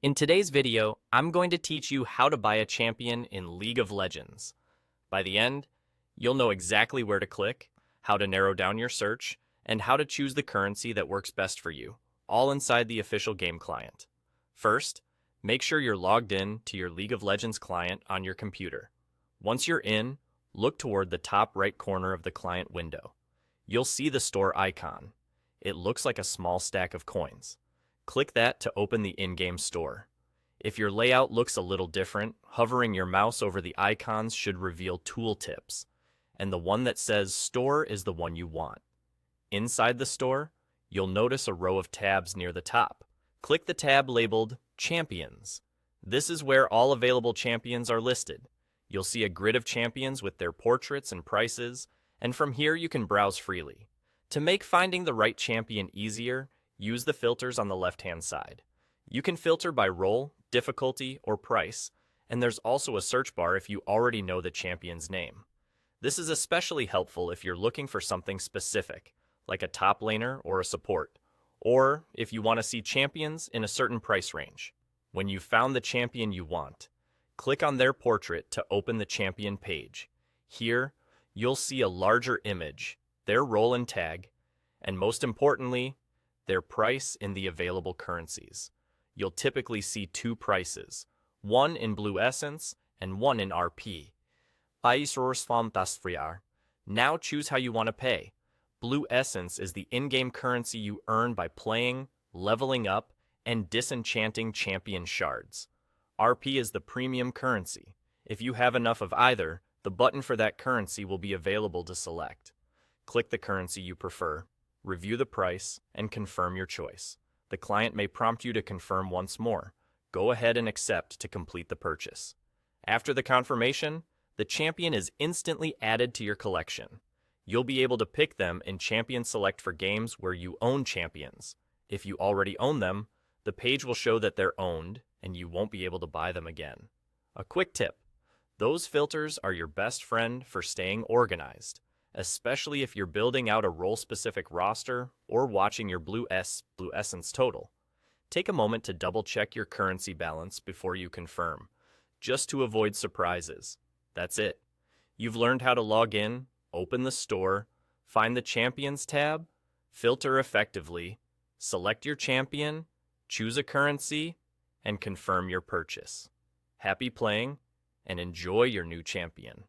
In today's video, I'm going to teach you how to buy a champion in League of Legends. By the end, you'll know exactly where to click, how to narrow down your search, and how to choose the currency that works best for you, all inside the official game client. First, make sure you're logged in to your League of Legends client on your computer. Once you're in, look toward the top right corner of the client window. You'll see the store icon. It looks like a small stack of coins. Click that to open the in-game store. If your layout looks a little different, hovering your mouse over the icons should reveal tooltips, and the one that says Store is the one you want. Inside the store, you'll notice a row of tabs near the top. Click the tab labeled Champions. This is where all available champions are listed. You'll see a grid of champions with their portraits and prices, and from here you can browse freely. To make finding the right champion easier, use the filters on the left-hand side. You can filter by role, difficulty, or price, and there's also a search bar if you already know the champion's name. This is especially helpful if you're looking for something specific, like a top laner or a support, or if you want to see champions in a certain price range. When you've found the champion you want, click on their portrait to open the champion page. Here, you'll see a larger image, their role and tag, and most importantly, their price in the available currencies. You'll typically see two prices, one in Blue Essence and one in RP. Now choose how you want to pay. Blue Essence is the in-game currency you earn by playing, leveling up, and disenchanting champion shards. RP is the premium currency. If you have enough of either, the button for that currency will be available to select. Click the currency you prefer. Review the price, and confirm your choice. The client may prompt you to confirm once more. Go ahead and accept to complete the purchase. After the confirmation, the champion is instantly added to your collection. You'll be able to pick them in Champion Select for games where you own champions. If you already own them, the page will show that they're owned, and you won't be able to buy them again. A quick tip: those filters are your best friend for staying organized, especially if you're building out a role-specific roster or watching your Blue Essence total. Take a moment to double-check your currency balance before you confirm, just to avoid surprises. That's it. You've learned how to log in, open the store, find the Champions tab, filter effectively, select your champion, choose a currency, and confirm your purchase. Happy playing, and enjoy your new champion.